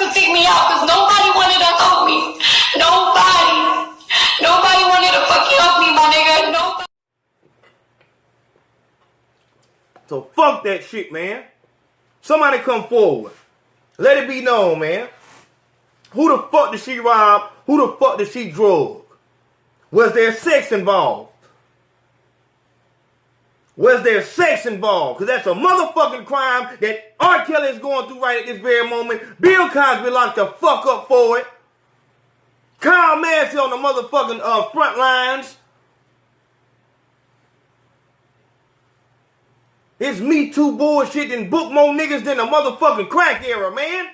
to take me out because nobody wanted to help me. Nobody wanted to fucking help me, my nigga. Nobody. So fuck that shit, man. Somebody come forward. Let it be known, man. Who the fuck did she rob? Who the fuck did she drug? Was there sex involved? Was there sex involved? Because that's a motherfucking crime that R. Kelly is going through right at this very moment. Bill Cosby locked the fuck up for it. Kyle Massey on the motherfucking front lines. It's Me Too bullshit and book more niggas than the motherfucking crack era, man.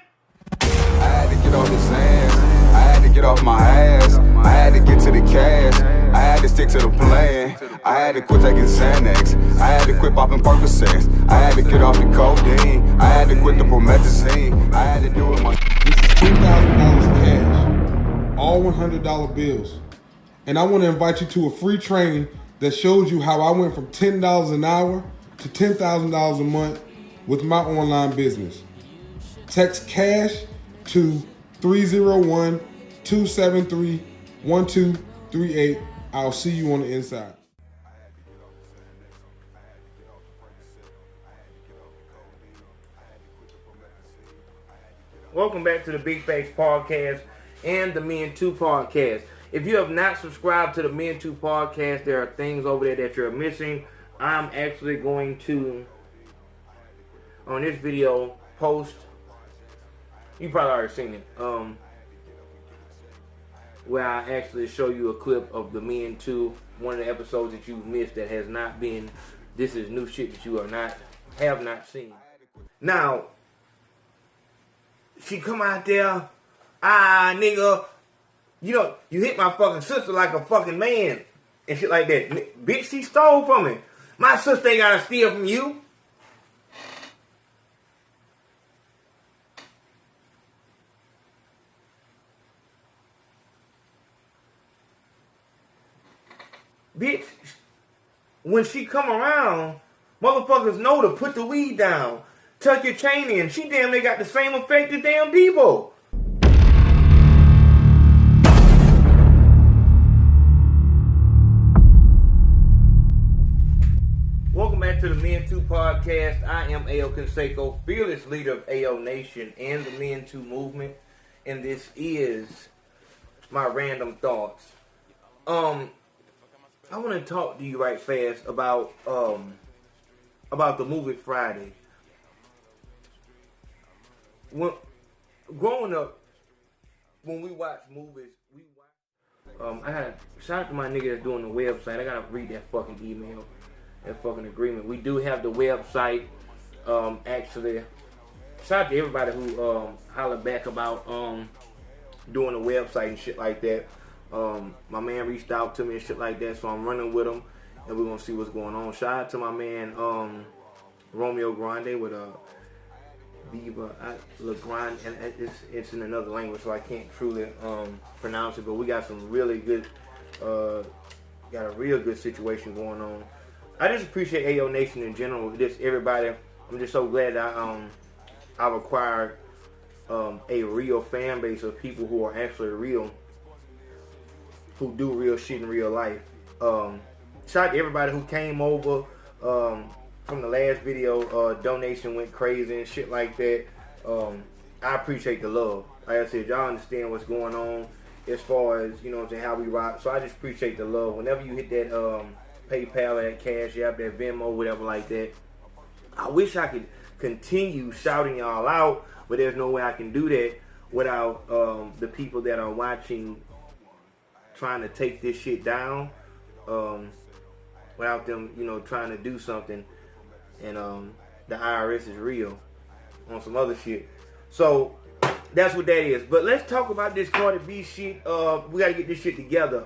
I had to get off this ass. I had to get off my ass. I had to get to the cash. I had to stick to the plan. I had to quit taking Xanax. I had to quit popping Coversations. I had to get off the codeine. I had to quit the promethazine. I had to do it my. This is $10,000 cash, all $100 bills. And I want to invite you to a free training that shows you how I went from $10 an hour to $10,000 a month with my online business. Text CASH to 301-273-1238. I'll see you on the inside. Welcome back to the Big Facts Podcast and the Men 2 Podcast. If you have not subscribed to the Men 2 Podcast, there are things over there that you're missing. I'm actually going to, on this video, post, you probably already seen it, where I actually show you a clip of the Men 2, one of the episodes that you've missed that has not been, this is new shit that you have not seen. Now, she come out there, nigga, you know, you hit my fucking sister like a fucking man, and shit like that. Bitch, she stole from me. My sister ain't gotta steal from you. Bitch, when she come around, motherfuckers know to put the weed down, tuck your chain in. She damn near got the same effect as damn people. Welcome back to the Men 2 Podcast. I am Ayo CONSACO, fearless leader of Ayo Nation and the Men 2 movement. And this is my random thoughts. I want to talk to you right fast about the movie Friday. Growing up, when we watch movies, I had shout out to my nigga that's doing the website. I gotta read that fucking email, that fucking agreement. We do have the website. Actually, shout out to everybody who hollered back about doing the website and shit like that. My man reached out to me and shit like that, so I'm running with him, and we're gonna see what's going on. Shout out to my man Romeo Grande with Viva Le Grande, and it's in another language, so I can't truly pronounce it. But we got some really good, got a real good situation going on. I just appreciate Ayo Nation in general. Just everybody. I'm just so glad that I've acquired a real fan base of people who are actually real, who do real shit in real life. Shout out to everybody who came over from the last video. Donation went crazy and shit like that. I appreciate the love. Like I said, y'all understand what's going on as far as, you know what I'm saying, how we rock. So I just appreciate the love. Whenever you hit that PayPal, that Cash App, that Venmo, whatever like that, I wish I could continue shouting y'all out, but there's no way I can do that without the people that are watching trying to take this shit down, without them, you know, trying to do something. And the IRS is real on some other shit. So that's what that is. But let's talk about this Cardi B shit. We got to get this shit together.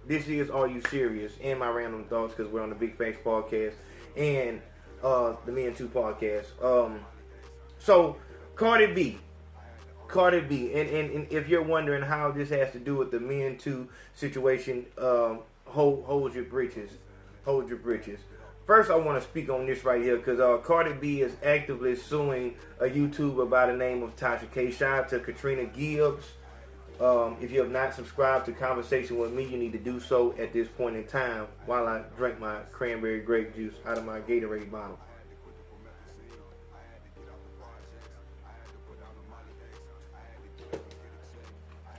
This is Are You Serious? And my random thoughts, because we're on the Big Facts Podcast and the Men 2 Podcast. So Cardi B, and if you're wondering how this has to do with the Men 2 situation, hold your britches. first I want to speak on this right here because Cardi B is actively suing a YouTuber by the name of Tasha K. Shout out to Katrina Gibbs. If you have not subscribed to Conversation with me, you need to do so at this point in time while I drink my cranberry grape juice out of my Gatorade bottle.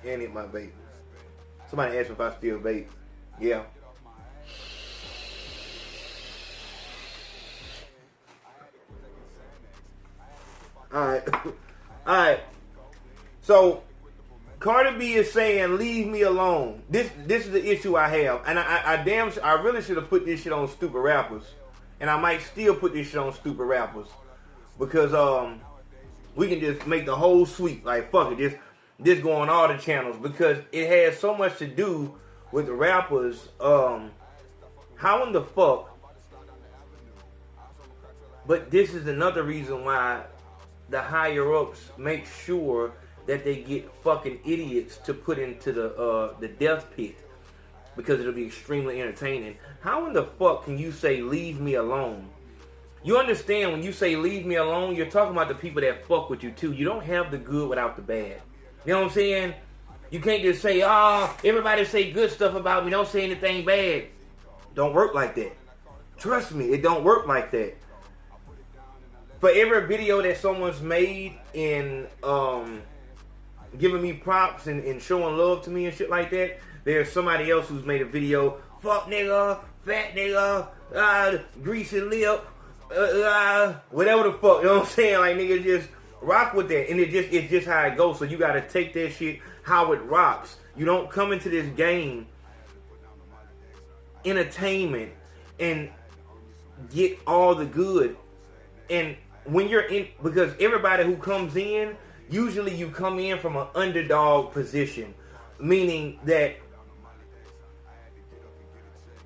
And hit my vape. Somebody asked me if I still vape. Yeah. Alright. So Cardi B is saying, leave me alone. This is the issue I have. And I really should have put this shit on Stupid Rappers. And I might still put this shit on Stupid Rappers. Because we can just make the whole sweep. Like, fuck it. This go on all the channels. Because it has so much to do with the rappers. How in the fuck? But this is another reason why the higher ups make sure that they get fucking idiots to put into the death pit, because it'll be extremely entertaining. How in the fuck can you say leave me alone? You understand when you say leave me alone, you're talking about the people that fuck with you too. You don't have the good without the bad. You know what I'm saying? You can't just say, everybody say good stuff about me, don't say anything bad. Don't work like that. Trust me, it don't work like that. For every video that someone's made in giving me props and showing love to me and shit like that, there's somebody else who's made a video, fuck nigga, fat nigga, greasy lip, whatever the fuck, you know what I'm saying? Like, nigga, just rock with that. And it's just how it goes. So you gotta take that shit how it rocks. You don't come into this game entertainment and get all the good. And when you're in, because everybody who comes in, usually you come in from an underdog position, meaning that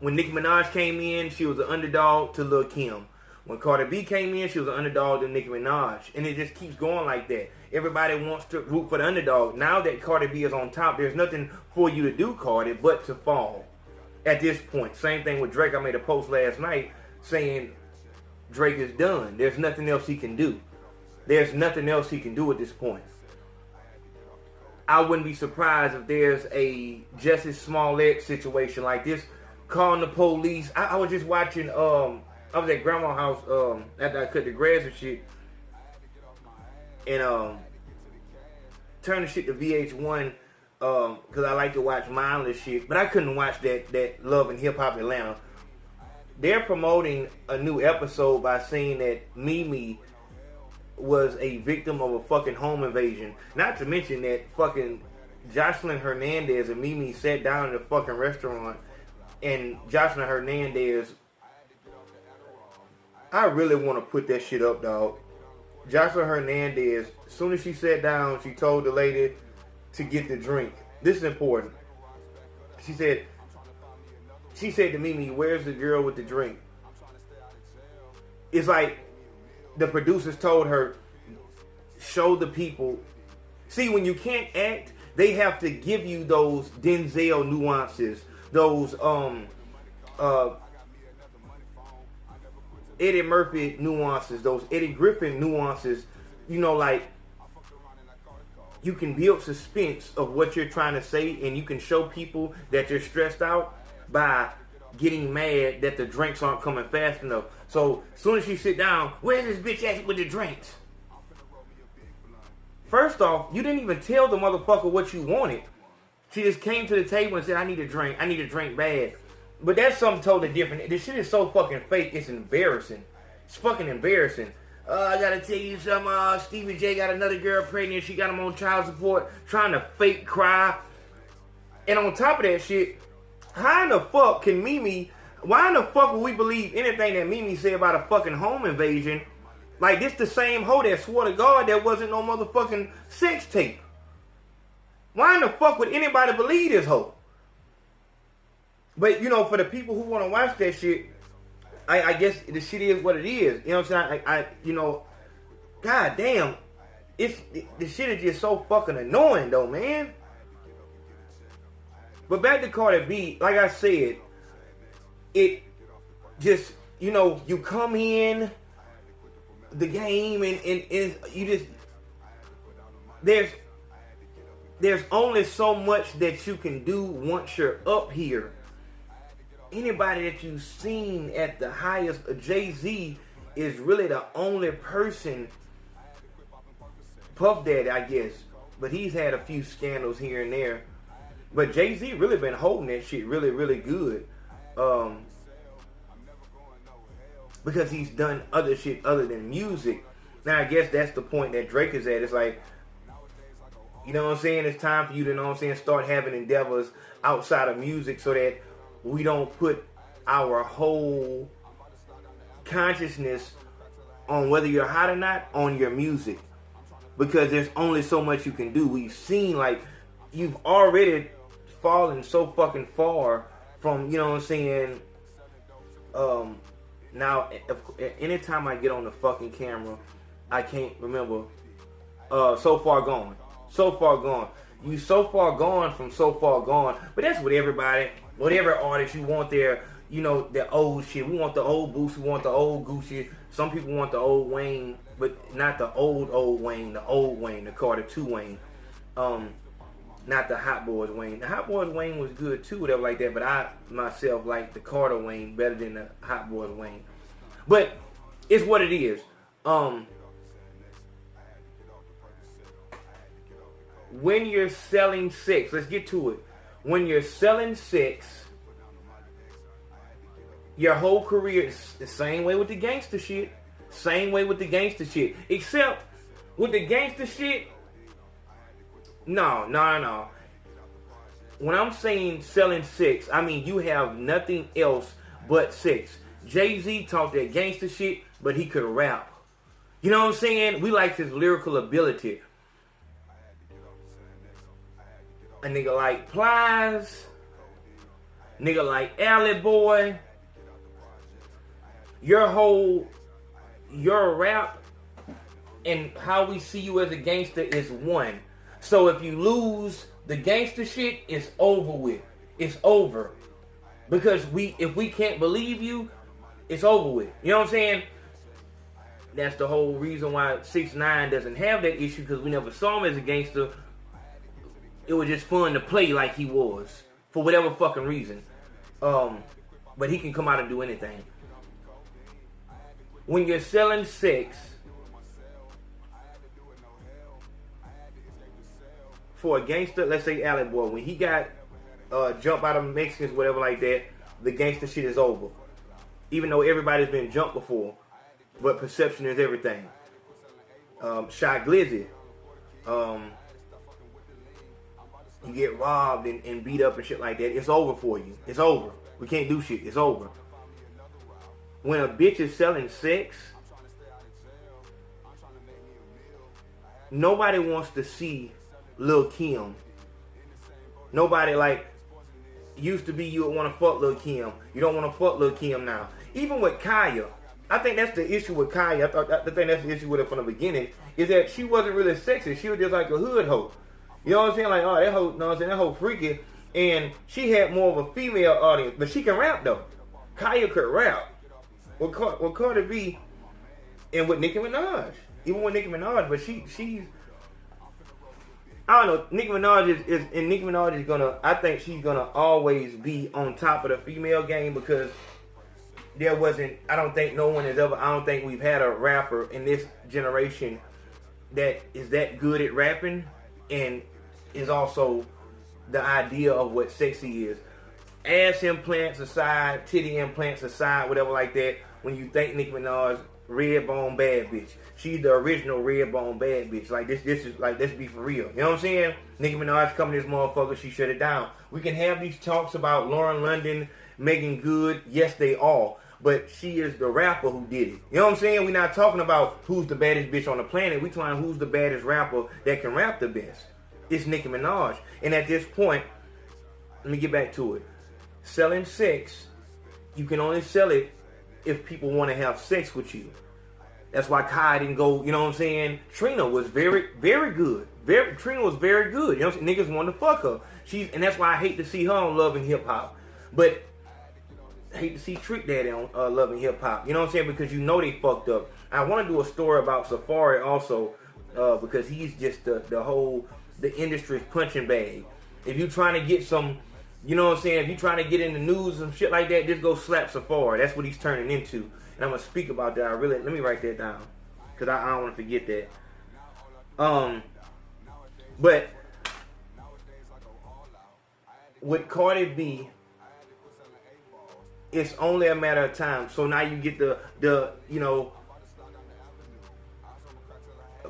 when Nicki Minaj came in, she was an underdog to Lil' Kim. When Cardi B came in, she was an underdog to Nicki Minaj. And it just keeps going like that. Everybody wants to root for the underdog. Now that Cardi B is on top, there's nothing for you to do, Cardi, but to fall at this point. Same thing with Drake. I made a post last night saying Drake is done. There's nothing else he can do. There's nothing else he can do at this point. I wouldn't be surprised if there's a Jussie Smollett situation like this, calling the police. I was just watching, I was at grandma's house after I cut the grass and shit, and turned the shit to VH1 because I like to watch mindless shit, but I couldn't watch that Love and Hip Hop Atlanta. They're promoting a new episode by saying that Mimi was a victim of a fucking home invasion. Not to mention that fucking Jocelyn Hernandez and Mimi sat down in a fucking restaurant, and Jocelyn Hernandez, I really want to put that shit up, dog. Jocelyn Hernandez, as soon as she sat down, she told the lady to get the drink. This is important. She said to Mimi, where's the girl with the drink? It's like the producers told her, show the people. See, when you can't act, they have to give you those Denzel nuances, those Eddie Murphy nuances, those Eddie Griffin nuances. You know, like, you can build suspense of what you're trying to say, and you can show people that you're stressed out by getting mad that the drinks aren't coming fast enough. So as soon as she sit down, where's this bitch at with the drinks? First off, you didn't even tell the motherfucker what you wanted. She just came to the table and said, I need a drink. I need a drink bad. But that's something totally different. This shit is so fucking fake. It's embarrassing. It's fucking embarrassing. I gotta tell you something. Stevie J got another girl pregnant. She got him on child support, trying to fake cry. And on top of that shit, how in the fuck can Mimi, why in the fuck would we believe anything that Mimi said about a fucking home invasion? Like, this the same hoe that swore to God there wasn't no motherfucking sex tape. Why in the fuck would anybody believe this hoe? But, you know, for the people who want to watch that shit, I guess the shit is what it is. You know what I'm saying? You know, god damn, the shit is just so fucking annoying though, man. But back to Cardi B, like I said, it just you know, you come in the game and you just, there's only so much that you can do once you're up here. Anybody that you've seen at the highest, Jay-Z is really the only person, Puff Daddy, I guess, but he's had a few scandals here and there. But Jay-Z really been holding that shit really, really good. Because he's done other shit other than music. Now, I guess that's the point that Drake is at. It's like, you know what I'm saying? It's time for you to, you know what I'm saying, start having endeavors outside of music so that we don't put our whole consciousness on whether you're hot or not on your music. Because there's only so much you can do. We've seen, like, you've already fallen so fucking far from, you know what I'm saying, now, anytime I get on the fucking camera, I can't remember, So Far Gone. So Far Gone. You so far gone from So Far Gone. But that's what everybody, whatever artist you want there, you know, the old shit. We want the old Boots, we want the old Gucci. Some people want the old Wayne, but not the old Wayne, the old Wayne, the Carter 2 Wayne. Not the Hot Boys Wayne. The Hot Boys Wayne was good too, whatever like that, but I myself like the Carter Wayne better than the Hot Boys Wayne. But it's what it is. When you're selling sex, let's get to it. When you're selling sex, your whole career is the same way with the gangster shit. Same way with the gangster shit. Except with the gangster shit, no. When I'm saying selling sex, I mean you have nothing else but sex. Jay-Z talked that gangster shit, but he could rap. You know what I'm saying? We like his lyrical ability. A nigga like Plies, nigga like Alley Boy, your rap and how we see you as a gangster is one. So if you lose the gangster shit, it's over with. It's over. Because if we can't believe you, it's over with. You know what I'm saying? That's the whole reason why 6ix9ine doesn't have that issue, because we never saw him as a gangster. It was just fun to play like he was, for whatever fucking reason. But he can come out and do anything. When you're selling sex for a gangster, let's say Alley Boy, when he got jumped out of Mexicans, whatever like that, the gangster shit is over. Even though everybody's been jumped before, but perception is everything. Shy Glizzy, you get robbed and beat up and shit like that, it's over for you. It's over. We can't do shit. It's over. When a bitch is selling sex, nobody wants to see Lil' Kim. Nobody, like, used to be you would want to fuck Lil' Kim. You don't want to fuck Lil' Kim now. Even with Kaya, I think that's the issue with Kaya. I think that's the issue with her from the beginning, is that she wasn't really sexy. She was just like a hood hoe. You know what I'm saying? Like, oh, that hoe, you know what I'm saying? That hoe freaky. And she had more of a female audience. But she can rap, though. Kaya could rap. With Cardi B and with Nicki Minaj. Even with Nicki Minaj. But she's... I don't know. Nicki Minaj is gonna... I think she's gonna always be on top of the female game, because there wasn't... I don't think we've had a rapper in this generation that is that good at rapping and is also the idea of what sexy is. Ass implants aside, titty implants aside, whatever like that, when you think Nicki Minaj, red bone bad bitch. She's the original red bone bad bitch. Like this is like, let's be for real. You know what I'm saying? Nicki Minaj come to this motherfucker, she shut it down. We can have these talks about Lauren London, Megan Good, yes they are. But she is the rapper who did it. You know what I'm saying? We're not talking about who's the baddest bitch on the planet. We're talking about who's the baddest rapper that can rap the best. It's Nicki Minaj. And at this point, let me get back to it. Selling sex, you can only sell it if people want to have sex with you. That's why Kai didn't go, you know what I'm saying? Trina was very, very good. Trina was very good. You know what I'm saying? Niggas wanted to fuck her. And that's why I hate to see her on Love and Hip Hop. But hate to see Trick Daddy on Love and Hip Hop. You know what I'm saying? Because you know they fucked up. I want to do a story about Safari also, because he's just the industry's punching bag. If you trying to get some, you know what I'm saying? If you trying to get in the news and shit like that, just go slap Safari. That's what he's turning into. And I'm gonna speak about that. Let me write that down, because I don't want to forget that. But with Cardi B, it's only a matter of time. So now you get the you know,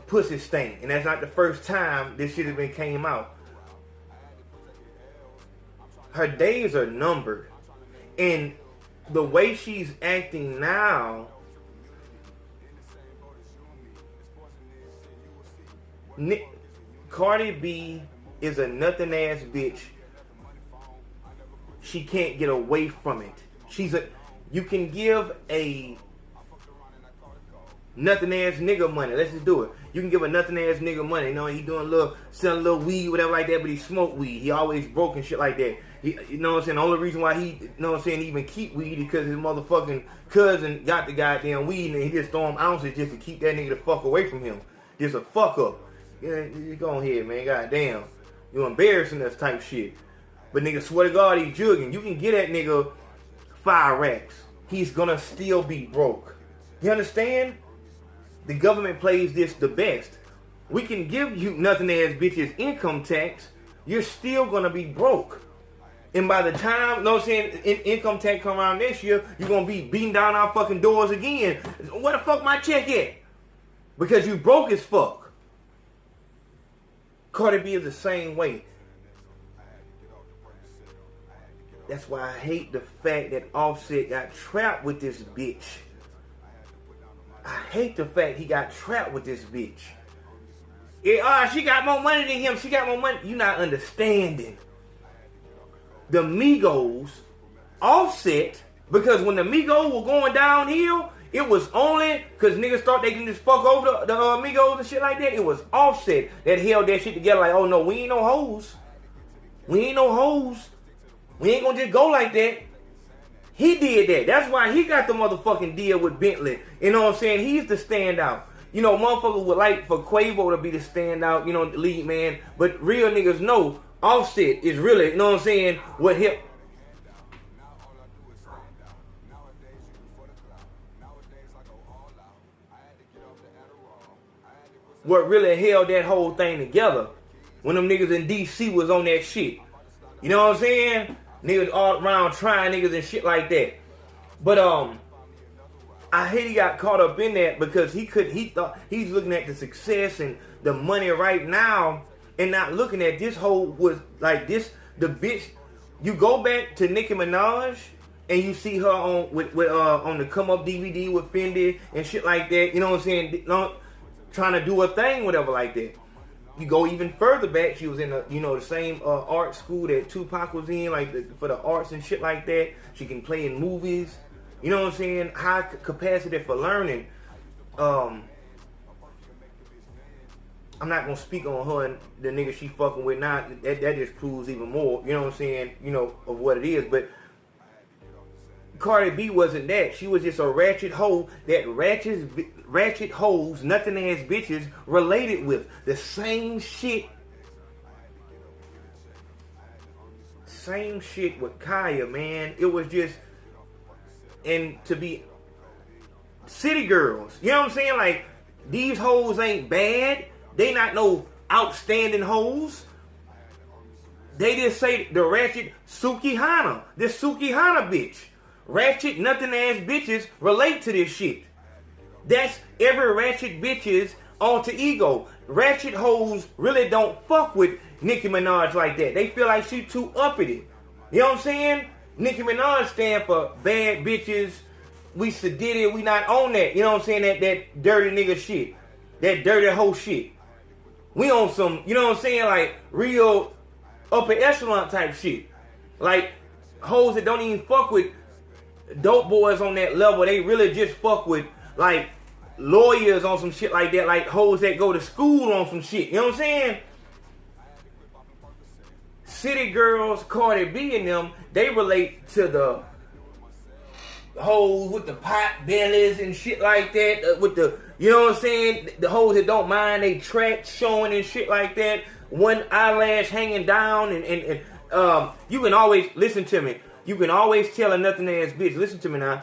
pussy stain, and that's not the first time this shit has been came out. Her days are numbered, and the way she's acting now, Cardi B is a nothing ass bitch. She can't get away from it. You can give a nothing ass nigga money. Let's just do it. You can give a nothing ass nigga money. You know, he selling a little weed, whatever like that, but he smoke weed. He always broke and shit like that. You know what I'm saying? The only reason why he, you know what I'm saying, even keep weed is because his motherfucking cousin got the goddamn weed and he just throw him ounces just to keep that nigga the fuck away from him. Just a fuck up. Yeah, go on here, man. Goddamn. You embarrassing us type shit. But nigga, swear to God, he's jugging. You can get that nigga 5 racks. He's gonna still be broke. You understand? The government plays this the best. We can give you nothing ass bitches income tax. You're still gonna be broke. And by the time, you know what I'm saying, income tax come around next year, you're gonna be beating down our fucking doors again. Where the fuck my check at? Because you broke as fuck. Cardi B is the same way. That's why I hate the fact that Offset got trapped with this bitch. I hate the fact he got trapped with this bitch. She got more money than him. She got more money. You not understanding. The Migos, Offset, because when the Migos were going downhill, it was only because niggas thought they can just fuck over the Migos and shit like that. It was Offset that held that shit together like, oh no, we ain't no hoes. We ain't no hoes. We ain't gonna just go like that. He did that. That's why he got the motherfucking deal with Bentley. You know what I'm saying? He's the standout. You know, motherfuckers would like for Quavo to be the standout, you know, the lead man. But real niggas know Offset is really, you know what I'm saying, what hip. What really held that whole thing together. When them niggas in DC was on that shit. You know what I'm saying? Niggas all around trying niggas and shit like that. But I hate he got caught up in that because he thought he's looking at the success and the money right now and not looking at this whole was like this the bitch. You go back to Nicki Minaj and you see her on on the Come Up DVD with Fendi and shit like that. You know what I'm saying? Trying to do a thing, whatever like that. You go even further back, she was in the same art school that Tupac was in, for the arts and shit like that. She can play in movies. You know what I'm saying? High capacity for learning. I'm not gonna speak on her and the nigga she fucking with now. That just proves even more. You know what I'm saying? You know of what it is, but. Cardi B wasn't that. She was just a ratchet hoe that ratchet hoes, nothing ass bitches related with. The same shit. Same shit with Kaya, man. It was just, and to be city girls. You know what I'm saying? Like, these hoes ain't bad. They not no outstanding hoes. They just say the ratchet Suki Hana. This Suki Hana bitch. Ratchet, nothing ass bitches relate to this shit. That's every ratchet bitch's alter ego. Ratchet hoes really don't fuck with Nicki Minaj like that. They feel like she too uppity. You know what I'm saying? Nicki Minaj stand for bad bitches. We sedated. We not on that. You know what I'm saying? That dirty nigga shit. That dirty hoe shit. We on some, you know what I'm saying? Like real upper echelon type shit. Like hoes that don't even fuck with dope boys on that level. They really just fuck with like lawyers on some shit like that, like hoes that go to school on some shit. You know what I'm saying? City girls, Cardi B and them, they relate to the hoes with the pot bellies and shit like that, with the, you know what I'm saying, the hoes that don't mind they tracks showing and shit like that, one eyelash hanging down, and you can always, listen to me, you can always tell a nothing ass bitch, listen to me now,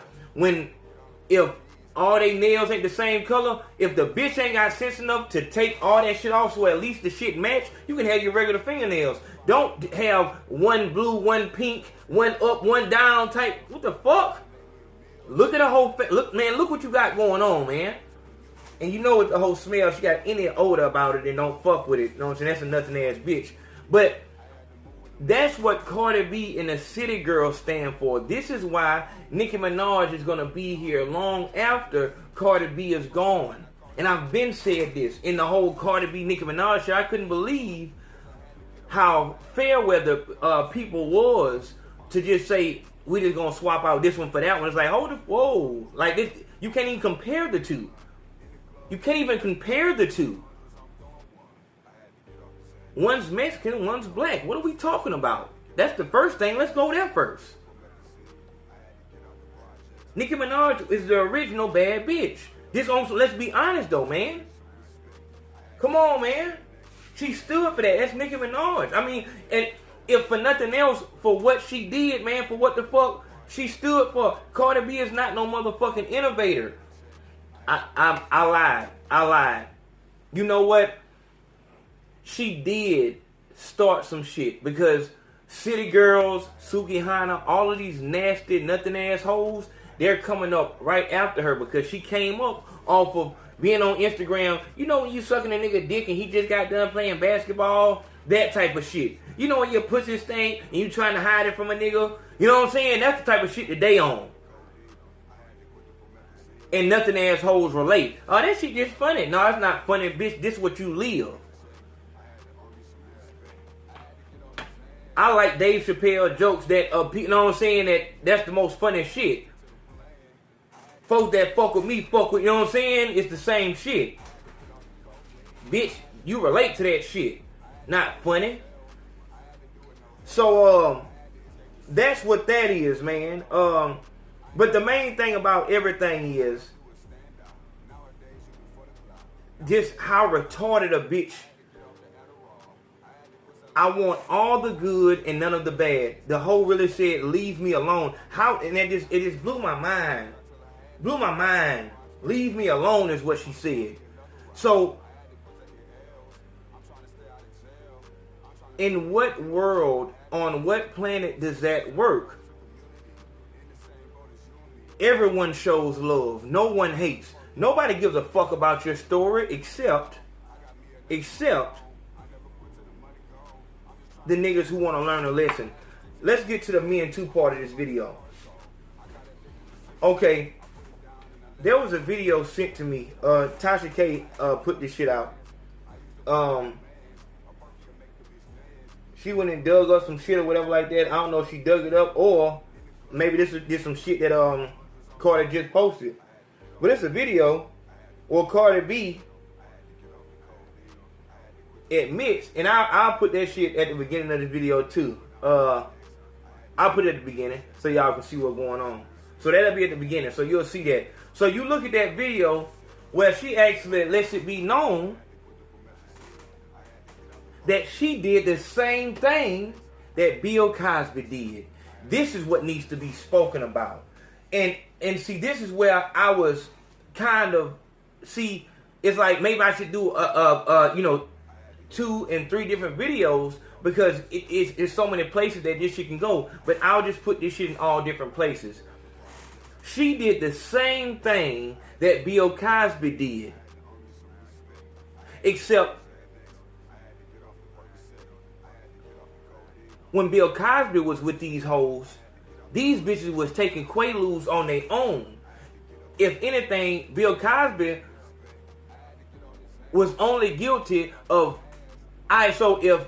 if all they nails ain't the same color, if the bitch ain't got sense enough to take all that shit off so at least the shit match, you can have your regular fingernails. Don't have one blue, one pink, one up, one down type. What the fuck? Look at the whole, look, man, look what you got going on, man. And you know what the whole smell, she got any odor about it and don't fuck with it. You know what I'm saying? That's a nothing ass bitch. But that's what Cardi B and the City Girls stand for. This is why Nicki Minaj is going to be here long after Cardi B is gone. And I've been said this in the whole Cardi B, Nicki Minaj show. I couldn't believe how fair weather people was to just say, we just going to swap out this one for that one. It's like, hold it, whoa. Like, this, you can't even compare the two. You can't even compare the two. One's Mexican, one's black. What are we talking about? That's the first thing. Let's go there first. Nicki Minaj is the original bad bitch. This also, let's be honest though, man. Come on, man. She stood for that. That's Nicki Minaj. I mean, and if for nothing else, for what she did, man, for what the fuck she stood for. Cardi B is not no motherfucking innovator. I lied. You know what? She did start some shit because City Girls, Suki Hana, all of these nasty, nothing assholes, they're coming up right after her because she came up off of being on Instagram. You know when you sucking a nigga dick and he just got done playing basketball? That type of shit. You know when your pussy stink and you trying to hide it from a nigga? You know what I'm saying? That's the type of shit that they on. And nothing assholes relate. Oh, that shit just funny. No, it's not funny, bitch. This is what you live. I like Dave Chappelle jokes that, you know what I'm saying, that's the most funny shit. Folks that fuck with me, fuck with, you know what I'm saying? It's the same shit. Bitch, you relate to that shit. Not funny. So, that's what that is, man. But the main thing about everything is just how retarded a bitch. I want all the good and none of the bad. The hoe really said, leave me alone. How, and it just blew my mind. Blew my mind. Leave me alone is what she said. So, in what world, on what planet does that work? Everyone shows love. No one hates. Nobody gives a fuck about your story except the niggas who want to learn a lesson. Let's get to the me and two part of this video. Okay. There was a video sent to me. Tasha K put this shit out. She went and dug up some shit or whatever like that. I don't know if she dug it up or maybe this is some shit that Cardi just posted. But it's a video where Cardi B admits, and I'll put that shit at the beginning of the video too. I'll put it at the beginning so y'all can see what's going on. So that'll be at the beginning, so you'll see that. So you look at that video where she actually lets it be known that she did the same thing that Bill Cosby did. This is what needs to be spoken about. And see, this is where I was kind of, see, it's like maybe I should do you know, 2 and 3 different videos because it's so many places that this shit can go. But I'll just put this shit in all different places. She did the same thing that Bill Cosby did. Except when Bill Cosby was with these hoes, these bitches was taking Quaaludes on their own. If anything, Bill Cosby was only guilty of, so if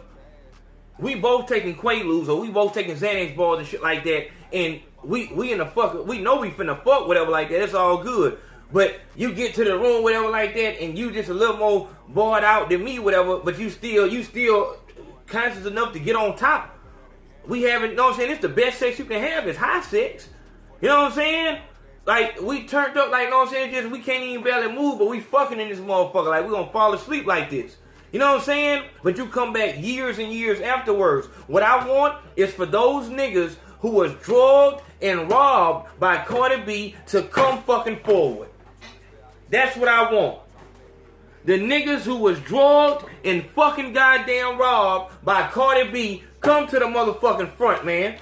we both taking Quaaludes or we both taking Xanax bars and shit like that, and we in the fuck, we know we finna fuck whatever like that, it's all good. But you get to the room whatever like that, and you just a little more bored out than me whatever, but you still conscious enough to get on top. We haven't, you know what I'm saying, it's the best sex you can have is high sex. You know what I'm saying? like, we turned up, like, you know what I'm saying? Just, we can't even barely move, but we fucking in this motherfucker. Like, we gonna fall asleep like this. You know what I'm saying? But you come back years and years afterwards. What I want is for those niggas who was drugged and robbed by Cardi B to come fucking forward. That's what I want. The niggas who was drugged and fucking goddamn robbed by Cardi B, come to the motherfucking front, man.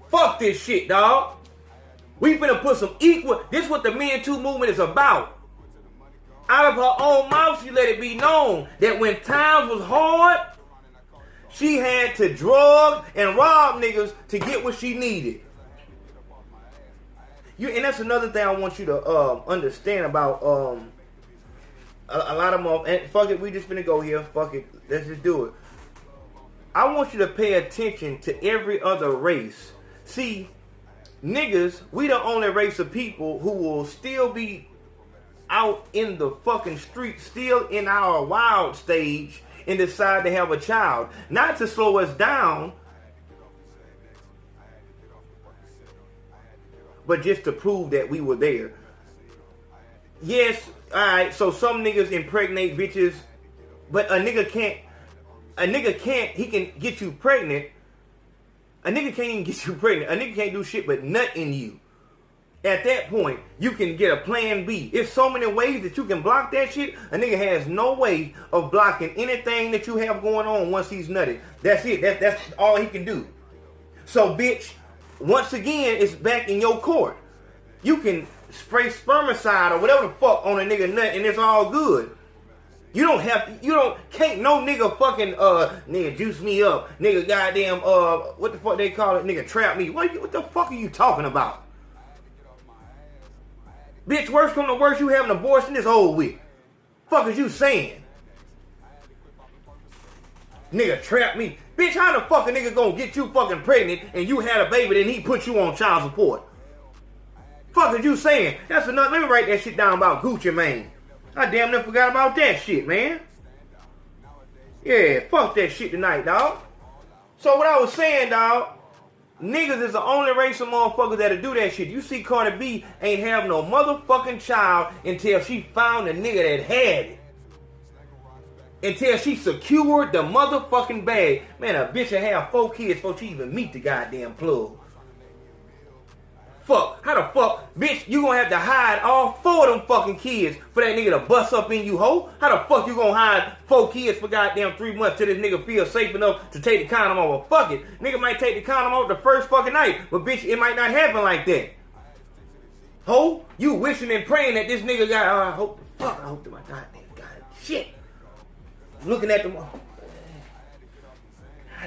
Fuck this shit, dog. We finna put some equal. This is what the Me Too movement is about. Out of her own mouth, she let it be known that when times was hard, she had to drug and rob niggas to get what she needed. And that's another thing I want you to understand about a lot of them. And fuck it, we just finna go here. Fuck it, let's just do it. I want you to pay attention to every other race. See, niggas, we the only race of people who will still be out in the fucking street, still in our wild stage, and decide to have a child. Not to slow us down, but just to prove that we were there. Yes, alright, so some niggas impregnate bitches, but a nigga can't, he can get you pregnant. A nigga can't even get you pregnant. A nigga can't do shit but nut in you. At that point, you can get a plan B. There's so many ways that you can block that shit. A nigga has no way of blocking anything that you have going on once he's nutted. That's it. That's all he can do. So, bitch, once again, it's back in your court. You can spray spermicide or whatever the fuck on a nigga nut and it's all good. Can't no nigga fucking, nigga juice me up. Nigga goddamn, what the fuck they call it? Nigga trap me. What the fuck are you talking about? Bitch, worst come to worst, you have an abortion, it's over with. Fuck is you saying? Nigga trap me. Bitch, how the fuck a nigga gonna get you fucking pregnant and you had a baby then he put you on child support? Fuck is you saying? That's enough. Let me write that shit down about Gucci Mane. I damn near forgot about that shit, man. Yeah, fuck that shit tonight, dog. So what I was saying, dog, niggas is the only race of motherfuckers that'll do that shit. You see Cardi B ain't have no motherfucking child until she found a nigga that had it. Until she secured the motherfucking bag. Man, a bitch will have 4 kids before she even meet the goddamn plug. Fuck, how the fuck, bitch, you gonna have to hide all 4 of them fucking kids for that nigga to bust up in you, hoe? How the fuck you gonna hide 4 kids for goddamn 3 months till this nigga feel safe enough to take the condom off? Well, fuck it, nigga might take the condom off the first fucking night, but bitch, it might not happen like that. Ho, you wishing and praying that this nigga got, I hope that my goddamn got shit. Looking at them, God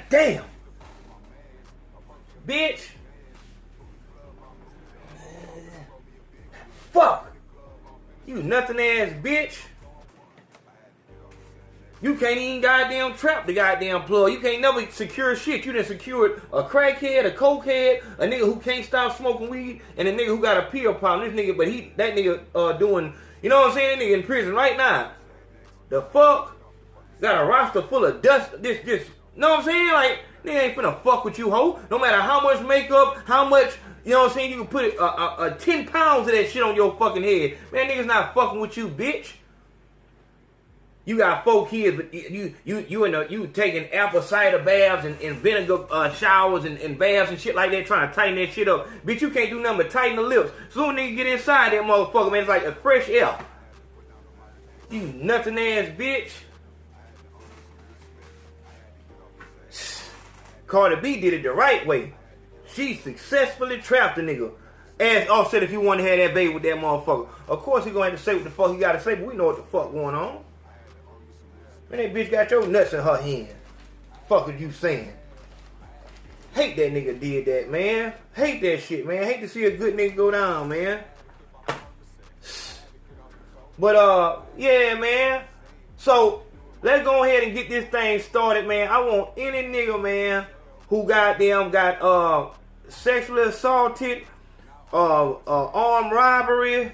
damn. Bitch. Fuck. You nothing ass bitch. You can't even goddamn trap the goddamn plug. You can't never secure shit. You done secured a crackhead, a cokehead, a nigga who can't stop smoking weed, and a nigga who got a pill problem. This nigga, but that nigga doing, you know what I'm saying? That nigga in prison right now. The fuck? Got a roster full of dust. This, know what I'm saying? Like, nigga ain't finna fuck with you, hoe. No matter how much makeup, how much, you know what I'm saying? You can put 10 pounds of that shit on your fucking head. Man, niggas not fucking with you, bitch. You got 4 kids, but you taking apple cider baths and vinegar showers and baths and shit like that, trying to tighten that shit up. Bitch, you can't do nothing but tighten the lips. Soon nigga get inside that motherfucker, man, it's like a fresh air. You nothing ass bitch. Cardi B did it the right way. She successfully trapped a nigga. As Offset, if you want to have that baby with that motherfucker. Of course he gonna have to say what the fuck he gotta say, but we know what the fuck going on. Man, that bitch got your nuts in her hand. Fuck is you saying? Hate that nigga did that, man. Hate that shit, man. Hate to see a good nigga go down, man. But, yeah, man. So, let's go ahead and get this thing started, man. I want any nigga, man, who goddamn got, sexually assaulted, armed robbery,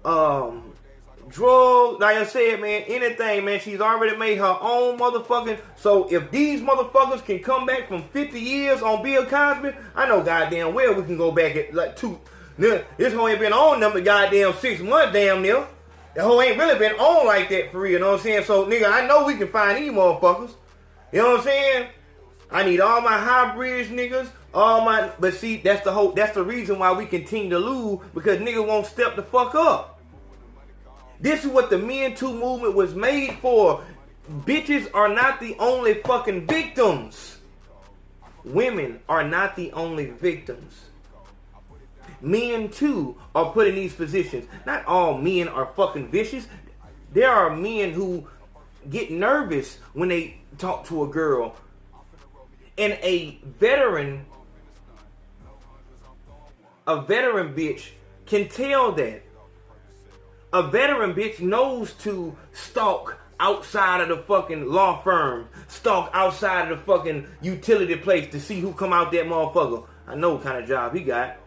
drugs, like I said, man, anything, man. She's already made her own motherfucking. So if these motherfuckers can come back from 50 years on Bill Cosby, I know goddamn well we can go back at like This hoe ain't been on them but goddamn 6 months, damn near. The hoe ain't really been on like that for real, you know what I'm saying? So, nigga, I know we can find these motherfuckers. You know what I'm saying? I need all my hybrids, niggas, but see, that's the reason why we continue to lose, because niggas won't step the fuck up. This is what the Me Too movement was made for. Bitches are not the only fucking victims. Women are not the only victims. Men too are put in these positions. Not all men are fucking vicious. There are men who get nervous when they talk to a girl. And a veteran bitch can tell that. A veteran bitch knows to stalk outside of the fucking law firm, stalk outside of the fucking utility place to see who come out that motherfucker. I know what kind of job he got.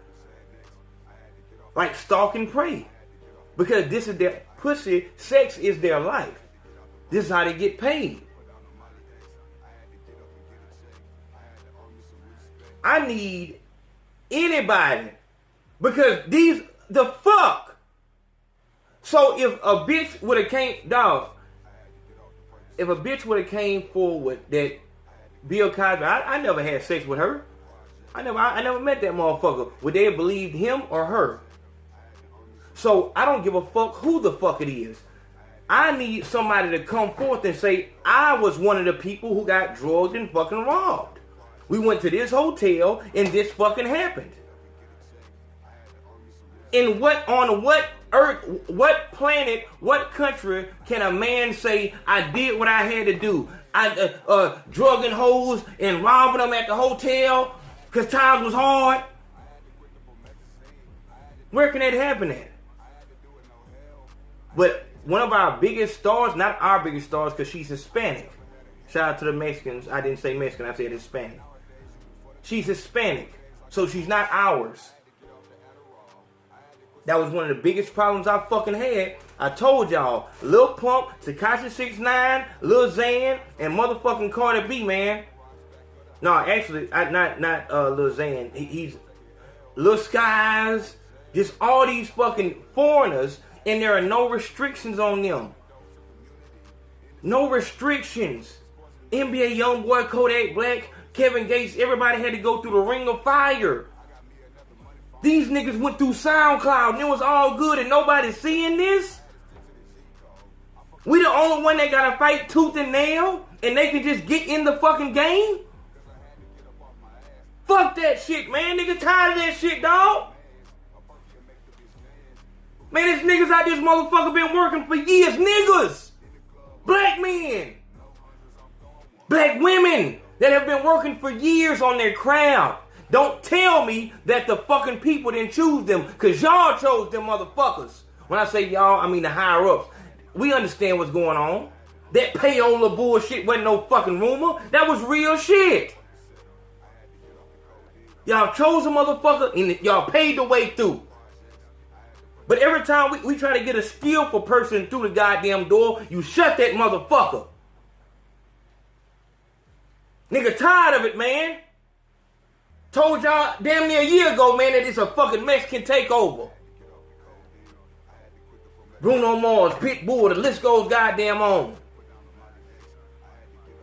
Like stalk and pray. Because this is their pussy, sex is their life. This is how they get paid. I need anybody. Because the fuck. So if a bitch would have came, dog, if a bitch would have came forward that Bill Cosby, I never had sex with her. I never met that motherfucker. Would they have believed him or her? So I don't give a fuck who the fuck it is. I need somebody to come forth and say, I was one of the people who got drugged and fucking robbed. We went to this hotel and this fucking happened. And on what earth, what planet, what country can a man say, I did what I had to do? I drugging hoes and robbing them at the hotel because times was hard. Where can that happen at? But one of our biggest stars, not our biggest stars because she's Hispanic. Shout out to the Mexicans. I didn't say Mexican, I said Hispanic. She's Hispanic, so she's not ours. That was one of the biggest problems I fucking had. I told y'all, Lil Pump, Tekashi 6ix9ine, Lil Xan, and motherfucking Cardi B, man. No, actually, not Lil Xan. He's Lil Skies. Just all these fucking foreigners, and there are no restrictions on them. No restrictions. NBA Youngboy, Kodak Black, Kevin Gates, everybody had to go through the ring of fire. These niggas went through SoundCloud and it was all good and nobody's seeing this? We the only one that gotta fight tooth and nail and they can just get in the fucking game? Fuck that shit, man. Nigga tired of that shit, dog. Man, there's niggas out this motherfucker been working for years. Niggas. Black men. Black women that have been working for years on their craft. Don't tell me that the fucking people didn't choose them, because y'all chose them motherfuckers. When I say y'all, I mean the higher ups. We understand what's going on. That payola bullshit wasn't no fucking rumor. That was real shit. Y'all chose a motherfucker and y'all paid the way through. But every time we try to get a skillful person through the goddamn door, you shut that motherfucker. Nigga tired of it, man. Told y'all damn near a year ago, man, that it's a fucking Mexican takeover. Bruno Mars, Pitbull, the list goes goddamn on.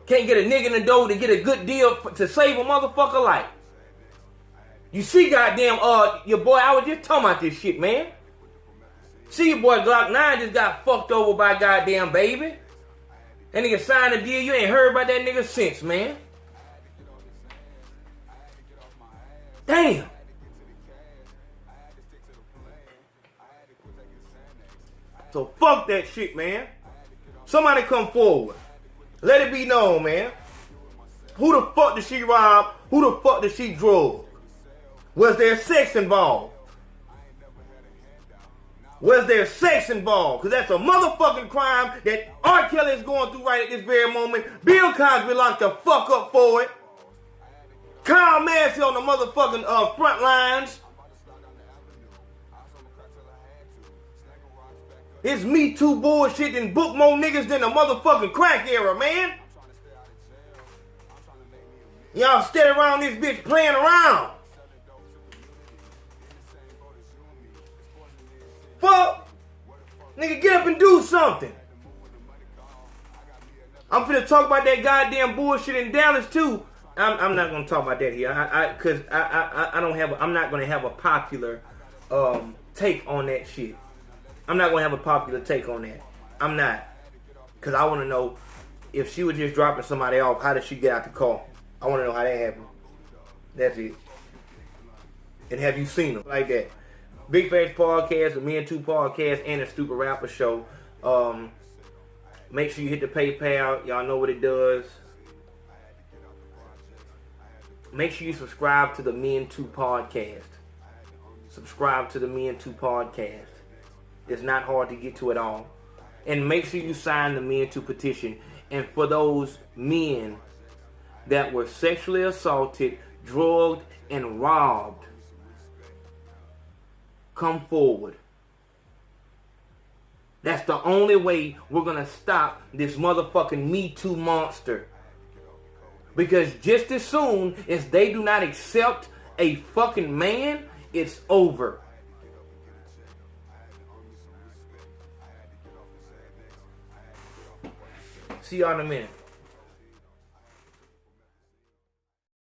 Can't get a nigga in the door to get a good deal to save a motherfucker life. You see goddamn, your boy, I was just talking about this shit, man. See your boy Glock 9 just got fucked over by goddamn Baby. That nigga signed a deal, you ain't heard about that nigga since, man. Damn. So fuck that shit, man. Somebody come forward. Let it be known, man. Who the fuck did she rob? Who the fuck did she drug? Was there sex involved? Was there sex involved? Because that's a motherfucking crime that R. Kelly is going through right at this very moment. Bill Cosby locked the fuck up for it. Kyle Massey on the motherfucking front lines. It's Me Too bullshit and book more niggas than the motherfucking crack era, man. Y'all steady around this bitch playing around. Nigga, get up and do something. I'm finna talk about that goddamn bullshit in Dallas too. I'm not gonna talk about that here. Cause I don't have. I'm not gonna have a popular take on that shit. I'm not gonna have a popular take on that. I'm not. Cause I want to know if she was just dropping somebody off. How did she get out the car? I want to know how that happened. That's it. And have you seen them like that? Big Facts Podcast, the Me and Two Podcast, and the Stupid Rapper Show. Make sure you hit the PayPal. Y'all know what it does. Make sure you subscribe to the Me and Two Podcast. Subscribe to the Me and Two Podcast. It's not hard to get to it all. And make sure you sign the Me and Two petition. And for those men that were sexually assaulted, drugged, and robbed, come forward. That's the only way we're going to stop this motherfucking Me Too monster. Because just as soon as they do not accept a fucking man, it's over. See y'all in a minute.